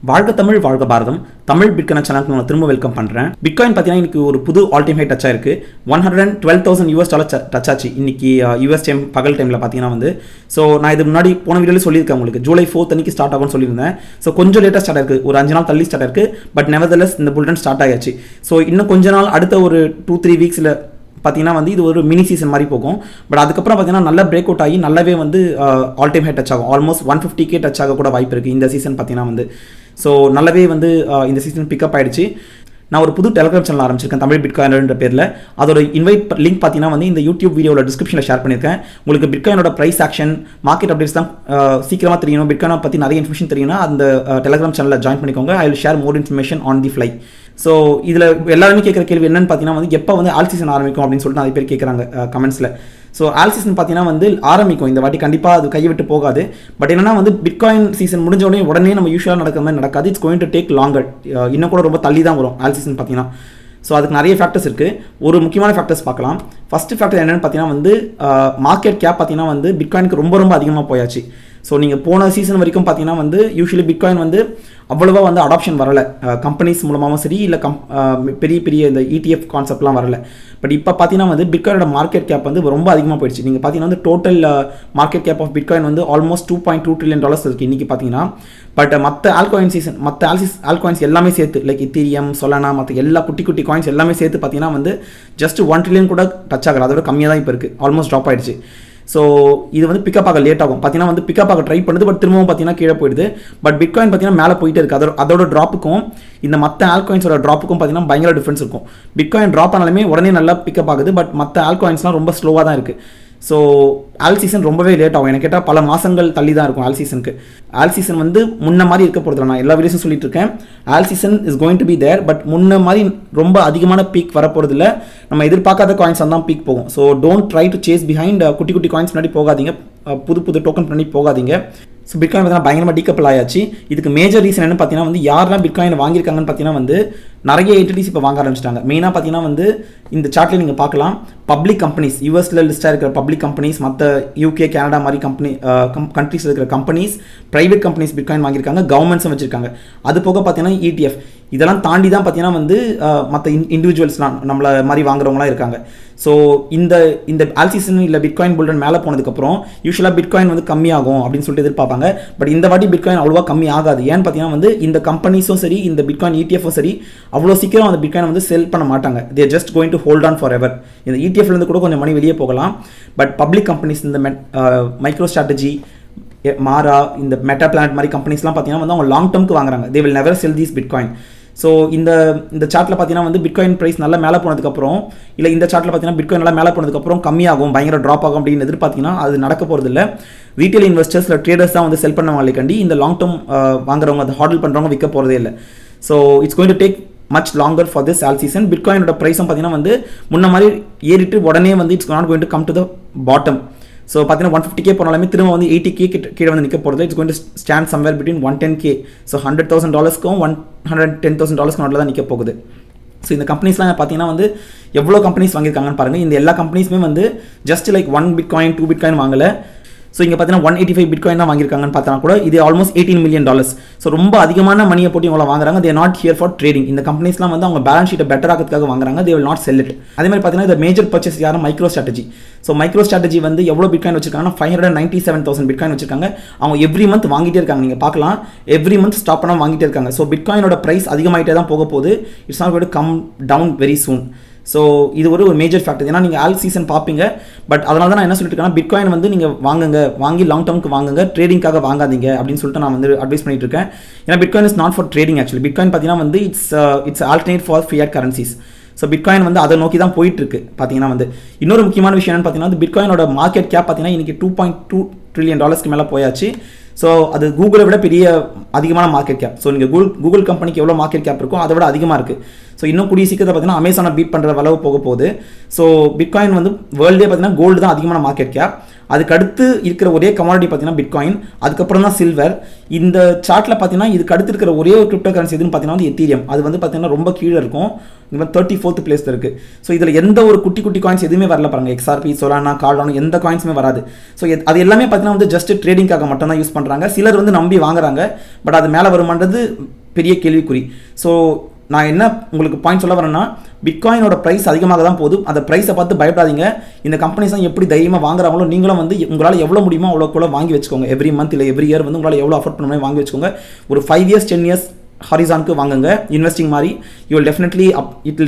வாழ்க தமிழ் வாழ்க பாரதம் தமிழ் பிட்காயின் சேனலுக்கு நான் திரும்ப வெல்கம் பண்ணுறேன். பிட்காயின் பார்த்தீங்கன்னா இன்னைக்கு ஒரு புது ஆல் டைம் ஹை டச் ஆயிருக்கு. $112,000 டச் ஆச்சு இன்னைக்கு யூஎஸ் டைம் பகல் டைமில் பார்த்தீங்கன்னா வந்து. ஸோ நான் இது முன்னாடி போன வீடியோவில் சொல்லியிருக்கேன் உங்களுக்கு ஜூலை 4 அன்னைக்கு ஸ்டார்ட் ஆகும்னு சொல்லியிருந்தேன். ஸோ கொஞ்சம் லேட்டாக ஸ்டார்ட் ஆயிருக்கு, ஒரு 5 நாள் தள்ளி ஸ்டார்ட் ஆயிருக்கு. பட் நெவர்தலெஸ் இந்த புல்டன் ஸ்டார்ட் ஆயாச்சு. ஸோ இன்னும் கொஞ்ச நாள் அடுத்த ஒரு 2-3 வீக்ஸில் பார்த்தீங்கன்னா வந்து இது ஒரு மினி சீசன் மாதிரி போகும். பட் அதுக்கப்புறம் பார்த்தீங்கன்னா நல்ல பிரேக் அவுட் ஆகி நல்லாவே வந்து ஆல் டைம் ஹை டச் ஆகும். ஆல்மோஸ்ட் 150K டச் ஆக கூட வாய்ப்பு இருக்குது இந்த சீசன் பார்த்தீங்கன்னா வந்து. ஸோ நல்லாவே வந்து இந்த சீசன் பிக்கப் ஆகிடுச்சு. நான் ஒரு புது டெலிகிராம் சேனல் ஆரம்பிச்சிருக்கேன் தமிழ் பிட்காயின்ற பேரில். அதோட இன்வைட் லிங்க் பார்த்தீங்கன்னா வந்து இந்த யூடியூப் வீடியோவில் டிஸ்கிரிப்ஷனில் ஷேர் பண்ணியிருக்கேன். உங்களுக்கு பிட்காயினோட ப்ரைஸ் ஆக்ஷன் மார்க்கெட் அப்டேட்ஸ் தான் சீக்கிரமாக தெரியணும், பிட்காயினை பற்றி நிறைய இன்ஃபர்மேஷன் தெரியும்னா அந்த டெலிகிராம் சேனலில் ஜாயின் பண்ணிக்கோங்க. I will share more information on the fly. So இதில் எல்லாருமே கேட்குற கேள்வி என்னன்னு பார்த்தீங்கன்னா வந்து எப்போ வந்து ஆல் சீசன் ஆரம்பிக்கும் அப்படின்னு சொல்லிட்டு நிறைய பேர் கேட்குறாங்க கமெண்ட்ஸில். ஸோ ஆல் சீசன் பார்த்தீங்கன்னா வந்து ஆரம்பிக்கும் இந்த வாட்டி, கண்டிப்பாக அது கையை விட்டு போகாது. பட் என்னன்னா வந்து பிட்காயின் சீசன் முடிஞ்ச உடனே நம்ம யூஸ்வலாக நடக்கிற மாதிரி நடக்காது. It's going to take longer. இன்னும் கூட ரொம்ப தள்ளி தான் வரும் ஆல் சீசன் பார்த்தீங்கன்னா. ஸோ அதுக்கு நிறைய ஃபேக்டர்ஸ் இருக்குது. ஒரு முக்கியமான ஃபேக்டர்ஸ் பார்க்கலாம். ஃபஸ்ட்டு ஃபேக்டர் என்னென்னு பார்த்தீங்கன்னா வந்து மார்க்கெட் கேப் பார்த்தீங்கன்னா வந்து பிட்காயினுக்கு ரொம்ப அதிகமாக போயாச்சு. ஸோ நீங்கள் போன சீசன் வரைக்கும் பார்த்தீங்கன்னா வந்து யூஸ்வலி பிட்காயின் வந்து அவ்வளோவா வந்து அடாப்ஷன் வரலை, கம்பெனிஸ் மூலமாகவும் சரி இல்லை பெரிய இந்த ETF கான்செப்ட்லாம் வரல. பட் இப்போ பார்த்தீங்கன்னா வந்து பிட்காயினோட மார்க்கெட் கேப் வந்து ரொம்ப அதிகமாக போயிடுச்சு. நீங்கள் பார்த்தீங்கன்னா வந்து total market cap of bitcoin வந்து ஆல்மோஸ்ட் $2.2 trillion இருக்குது இன்றைக்கி பார்த்தீங்கன்னா. பட் மற்ற ஆல்காயின்ஸ் எல்லாமே சேர்த்து லைக் இத்தீரியம், சொலானா, மற்ற எல்லா குட்டி காயின்ஸ் எல்லாமே சேர்த்து பார்த்தீங்கன்னா வந்து ஜஸ்ட் 1 trillion கூட டச் ஆகல, அதோட கம்மியாக தான் இப்போ இருக்குது, ஆல்மோஸ்ட் ட்ராப் ஆகிடுச்சு. ஸோ இது வந்து பிக்கப் ஆக லேட் ஆகும் பார்த்தீங்கன்னா வந்து பிக்கப் ஆக ட்ரை பண்ணுது. பட் திரும்பவும் பார்த்தீங்கன்னா கீழே போயிடுது. பட் பிட்காயின் பார்த்தீங்கன்னா மேலே போயிட்டே இருக்குது. அதோட ட்ராப்புக்கும் இந்த மற்ற ஆல்காயின்ஸோட ட்ராப்புக்கும் பார்த்தீங்கன்னா பயங்கர டிஃப்ரென்ஸ் இருக்கும். பிட்காயின் ட்ராப் ஆனாலுமே உடனே நல்லா பிக்கப் ஆகுது. பட் மற்ற ஆல்காயின்ஸ்லாம் ரொம்ப ஸ்லோவாக தான் இருக்குது. ஸோ ஆல் சீசன் ரொம்பவே லேட் ஆகும். எனக்கு கேட்டால் பல மாதங்கள் தள்ளி தான் இருக்கும் ஆல் சீசனுக்கு. ஆல் சீசன் வந்து முன்ன மாதிரி இருக்க போகிறதில்ல. நான் எல்லா வீடியோஸும் சொல்லிட்டு இருக்கேன், alt season is going to be there. But முன்ன மாதிரி ரொம்ப அதிகமான பீக் வரப்போகிறதில்ல. நம்ம எதிர்பார்க்காத காயின்ஸ் தான் பீக் போகும். So don't try to chase behind குட்டி காயின்ஸ் முன்னாடி போகாதீங்க, புது டோக்கன் பண்ணி போகாதீங்க. ஸோ பிட்காயின் பார்த்தீங்கன்னா பயங்கரமாக டீகப்பிள் ஆயாச்சு. இதுக்கு மேஜர் ரீசன் என்ன பார்த்தீங்கன்னா வந்து யாரெல்லாம் பிட்காயின் வாங்கியிருக்காங்கன்னு பார்த்தீங்கன்னா வந்து நிறைய என்டிட்டிஸ் இப்போ வாங்க ஆரம்பிச்சிட்டாங்க. மெயினாக பார்த்தீங்கன்னா வந்து இந்த சார்ட்டில் நீங்கள் பார்க்கலாம், பப்ளிக் கம்பெனிஸ், யூஎஸில் லிஸ்ட்டாக இருக்கிற பப்ளிக் கம்பெனிஸ், மற்ற UK, கனடா மாதிரி கண்ட்ரீஸில் இருக்கிற கம்பெனிஸ், ப்ரைவேட் கம்பெனிஸ் பிட்காயின் வாங்கியிருக்காங்க, கவர்மெண்ட்ஸும் வச்சிருக்காங்க. அது போக பார்த்தீங்கன்னா ETF இதெல்லாம் தாண்டி தான் பார்த்தீங்கன்னா வந்து மற்ற இண்டிவிஜுவல்ஸ்லாம் நம்மளை மாதிரி வாங்குறவங்களாம் இருக்காங்க. ஸோ இந்த ஆல் சீசன் இல்லை பிட்காயின் புல்டன் மேலே போனதுக்கப்புறம் யூஸ்வலாக பிட்காயின் வந்து கம்மியாகும் அப்படின்னு சொல்லிட்டு எதிர்பார்ப்பாங்க. பட் இந்த வாட்டி பிட்காயின் அவ்வளோவா கம்மி ஆகாது. ஏன்னு பார்த்தீங்கன்னா வந்து இந்த கம்பெனிஸும் சரி இந்த பிட்காயின் ETFும் சரி அவ்வளோ சீக்கிரம் அந்த பிட்காயின் வந்து செல் பண்ண மாட்டாங்க. They just going to hold on for ever. இந்த ETFலேருந்து கூட கொஞ்சம் மணி வெளியே போகலாம். பட் பப்ளிக் கம்பெனிஸ் இந்த மைக்ரோ ஸ்ட்ராட்டஜி, மாரா, இந்த மெட்டா பிளானட் மாதிரி கம்பெனிஸ்லாம் பார்த்தீங்கன்னா வந்து அவங்க லாங் டர்முக்கு வாங்குறாங்க. They will never sell these bitcoin. So இந்த சார்ட்டில் பார்த்தீங்கன்னா வந்து பிட்காயின் ப்ரைஸ் நல்லா மேலே போனதுக்கப்புறம் இல்லை இந்த சார்ட்டில் பார்த்தீங்கன்னா பிட்காயின் நல்லா மேலே போனதுக்கப்புறம் கம்மியாகும், பயங்கர ட்ராப் ஆகும் அப்படின்னு எதிர்பார்த்தீங்கன்னா அது நடக்க போகிறது இல்லை. ரீட்டைல் இன்வெஸ்டர்ஸ் இல்லை ட்ரேடர்ஸ் தான் வந்து செல் பண்ணவங்களே கண்டி இந்த லாங் டர்ம் வாங்குறவங்க, அதை ஹார்டில் பண்ணுறவங்க விற்க போகிறதே இல்லை. So it's going to take much longer for this all season. பிட்காயினோட ப்ரைஸும் பார்த்தீங்கன்னா வந்து முன்ன மாதிரி ஏறிட்டு உடனே வந்து it's not going to come to the bottom. So பார்த்தீங்கன்னா 150K போனாலுமே திரும்ப வந்து 80K கீழே வந்து நிற்க போகிறது. It's going to stand somewhere between 110K. So $100,000க்கும் $110,000 நோட்டில் தான் நிற்க போகுது. ஸோ இந்த கம்பெனிஸ்லாம் பார்த்தீங்கன்னா வந்து எவ்வளோ கம்பெனிஸ் வாங்கியிருக்காங்கன்னு பாருங்கள். இந்த எல்லா கம்பெனிஸுமே வந்து ஜஸ்ட் லைக் 1 பிட்காயின் 2 பிட்காயின் வாங்கலை. ஸோ இங்கே பார்த்தீங்கன்னா 185 பிட்காயின் தான் வாங்கியிருக்காங்கன்னு பார்த்தா கூட இது ஆல்மோஸ்ட் $18 million. ஸோ ரொம்ப அதிகமான மணியை போட்டு இவங்க வாங்குறாங்க. They not here for trading. இந்த கம்பெனிஸ்லாம் வந்து அவங்க பேலன்ஸ் ஷீட்டை பெட்டர் ஆகிறதுக்காக வாங்குறாங்க. They will not sell it. அதே மாதிரி பார்த்தீங்கன்னா இந்த மேஜர் பர்ச்சேஸ் யாரும் micro strategy. So micro strategy வந்து எவ்வளோ பிட்காயின் வச்சிருக்காங்கன்னா 597,000 பிட்காயின் வச்சிருக்காங்க. அவங்க எவ்ரி மந்த் வாங்கிட்டே இருக்காங்க. நீங்கள் பார்க்கலாம், எவ்ரி மந்த் ஸ்டாப் பண்ணால் வாங்கிட்டே இருக்காங்க. ஸோ பிட்காயினோட ப்ரைஸ் அதிகமாகிட்டே தான் போக போகுது. It's not going to come down very soon. So இது ஒரு மேஜர் ஃபேக்டர். ஏன்னா நீங்கள் ஆல் சீசன் பார்ப்பீங்க. பட் அதனால தான் நான் என்ன சொல்லிட்டு இருக்கேன்னா பிட்காயின் வந்து நீங்கள் வாங்கி லாங் டர்முக்கு வாங்குங்க, ட்ரேடிங்காக வாங்காதீங்க அப்படின்னு சொல்லிட்டு நான் வந்து அட்வைஸ் பண்ணிட்டு இருக்கேன். ஏன்னா bitcoin is not for trading. Actually bitcoin பார்த்தீங்கன்னா வந்து it's alternate for Fiat currencies. So bitcoin வந்து அதை நோக்கி தான் போயிட்டு இருக்கு. பார்த்தீங்கன்னா வந்து இன்னொரு முக்கியமான விஷயம் என்னன்னு பார்த்தீங்கன்னா பிட்காயினோட மார்க்கெட் கேப் பார்த்தீங்கன்னா இன்னைக்கு $2.2 trillion மேலே போயாச்சு. ஸோ அது கூகுளை விட அதிகமான மார்க்கெட் கேப். ஸோ நீங்கள் கூகுள் கம்பெனிக்கு எவ்வளோ மார்க்கெட் கேப் இருக்கோ அதை விட அதிகமாக இருக்குது. ஸோ ஸோ இன்னும் கூடிய சீக்கிரத்தில் பார்த்தீங்கன்னா அமேசானை பீட் பண்ணுற அளவு போக போகுது. ஸோ பிட்காயின் வந்து வேர்ல்டே பார்த்தீங்கன்னா கோல்டு தான் அதிகமான மார்க்கெட் கேப். அதுக்கு அடுத்து இருக்கிற ஒரே கமாடிட்டி பார்த்தீங்கன்னா பிட்காயின், அதுக்கப்புறம் தான் சில்வர். இந்த சார்ட்டில் பார்த்தீங்கன்னா இதுக்கு அடுத்து இருக்கிற ஒரே ஒரு கிரிப்டோ கரன்சி எதுன்னு பார்த்தீங்கன்னா வந்து எத்தீரியம். அது வந்து பார்த்தீங்கன்னா ரொம்ப கீழே இருக்கும், இந்த 34th பிளேஸில் இருக்குது. ஸோ இதில் எந்த ஒரு குட்டி காயின்ஸ் எதுவுமே வரல பாருங்கள். XRP, Solana, Cardano எந்த காயின்ஸுமே வராது. ஸோ அது எல்லாமே பார்த்தீங்கன்னா வந்து ஜஸ்ட் ட்ரேடிங்காக மட்டும் தான் யூஸ் பண்ணுறாங்க. சிலர் வந்து நம்பி வாங்குறாங்க, பட் அது மேலே வருமானது பெரிய கேள்விக்குறி. ஸோ நான் என்ன உங்களுக்கு பாயிண்ட் சொல்ல வரேன்னா, பிட்காயினோட ப்ரைஸ் அதிகமாக தான் போகுது. அந்த ப்ரைஸை பார்த்து பயப்படாதீங்க. இந்த கம்பெனிஸ் தான் எப்படி தைரியமாக வாங்குறாங்களோ நீங்களும் வந்து உங்களால் எவ்வளோ முடியுமோ அவ்வளோக்குள்ள வாங்கி வச்சுக்கோங்க. எவ்ரி மந்த் இல்லை எவ்ரி இயர் வந்து உங்களால் எவ்வளோ அஃபோர்ட் பண்ண வாங்கி வச்சுக்கோங்க. ஒரு 5 years 10 years ஹாரிசானுக்கு வாங்குங்க. இன்வெஸ்டிங் மாதிரி it will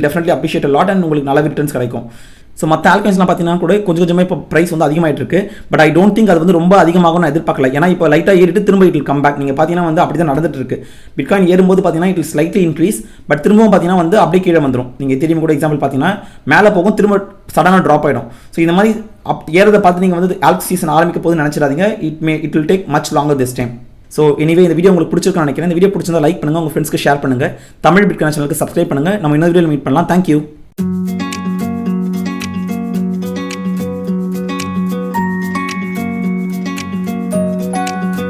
definitely appreciate lot and உங்களுக்கு நல்ல ரிட்டர்ன்ஸ் கிடைக்கும். ஸோ மற்ற ஆல்காயின்ஸ்லாம் பார்த்தீங்கன்னா கூட கொஞ்சமாக இப்போ ப்ரைஸ் வந்து அதிகமாகிட்டு இருக்கு. பட் ஐ டோன்ட் திங்க் அது வந்து ரொம்ப அதிகமாகும் நான் எதிர்பார்க்கல. ஏன்னா இப்போ லைட்டாக ஏறிட்டு திரும்ப இட் வில் கம் பேக். நீங்கள் பார்த்தீங்கன்னா வந்து அப்படி தான் நடந்துட்டு இருக்கு. பிட்காயின் ஏறும்போது பார்த்தீங்கன்னா it will slightly increase, but திரும்பவும் பார்த்தீங்கன்னா வந்து அப்படியே கீழே வந்துடும். நீங்கள் தெரியும் கூட எக்ஸாம்பிள் பார்த்தீங்கன்னா மேலே போகும், திரும்ப சடனாக ட்ராப் ஆகிடும். ஸோ இந்த மாதிரி ஏறதை பார்த்து நீங்கள் வந்து ஆல்க் சீசன் ஆரம்பிக்க போது நினச்சிடாதீங்க. It will take much longer this time. So anyway இந்த வீடியோ உங்களுக்கு பிடிச்சிருக்குன்னு நினைக்கிறேன். இந்த வீடியோ பிடிச்சிருந்தா லைக் பண்ணுங்கள், உங்கள் ஃப்ரெண்ட்ஸ்க்கு ஷேர் பண்ணுங்கள். தமிழ் பிட்காயின் சேனலுக்கு சப்ஸ்கிரைப் பண்ணுங்கள். நம்ம இன்னொரு வீடியோவில் மீட் பண்ணலாம். தேங்க்யூ.